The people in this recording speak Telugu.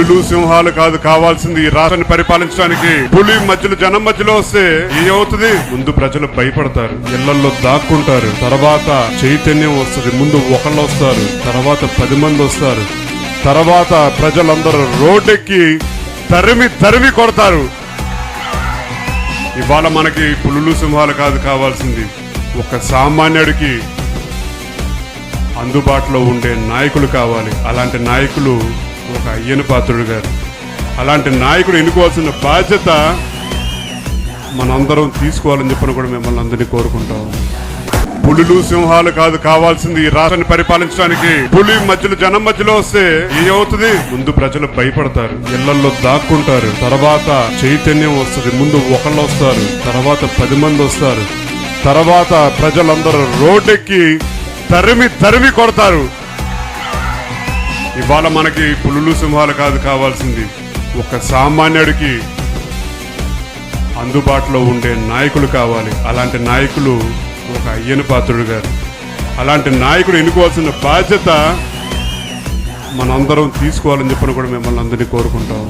పులులు సింహాలు కాదు కావాల్సింది ఈ రాష్ట్రాన్ని పరిపాలించడానికి. పులి మధ్యలో జనం మధ్యలో వస్తే ఏమవుతుంది? ముందు ప్రజలు భయపడతారు, ఇళ్లలో దాక్కుంటారు, తర్వాత చైతన్యం వస్తుంది. ముందు ఒకళ్ళు వస్తారు, తర్వాత 10 మంది వస్తారు, తర్వాత ప్రజలందరూ రోడ్డెక్కి తరిమి కొడతారు. ఇవాళ మనకి పులులు సింహాలు కాదు కావాల్సింది, ఒక సామాన్యుడికి అందుబాటులో ఉండే నాయకులు కావాలి. అలాంటి నాయకులు ఒక అయ్యన పాత్రుడు గారు. అలాంటి నాయకుడు ఎన్నుకోవాల్సిన బాధ్యత మనందరం తీసుకోవాలని చెప్పని కూడా మిమ్మల్ని అందరినీ కోరుకుంటాం. పులులు సింహాలు కాదు కావాల్సింది ఈ రాష్ట్రాన్ని పరిపాలించడానికి. పులి మధ్యలో జనం మధ్యలో వస్తే ఏమవుతుంది? ముందు ప్రజలు భయపడతారు, ఇళ్లలో దాక్కుంటారు, తర్వాత చైతన్యం వస్తుంది. ముందు ఒకళ్ళు వస్తారు, తర్వాత 10 మంది వస్తారు, తర్వాత ప్రజలందరూ రోడ్డెక్కి తరిమి కొడతారు. ఇవాళ మనకి పులులు సింహాలు కాదు కావాల్సింది, ఒక సామాన్యుడికి అందుబాటులో ఉండే నాయకులు కావాలి. అలాంటి నాయకులు ఒక అయ్యన పాత్రుడు గారు. అలాంటి నాయకుడు ఎన్నుకోవాల్సిన బాధ్యత మనందరం తీసుకోవాలని చెప్పని కూడా మిమ్మల్ని అందరినీ కోరుకుంటాం.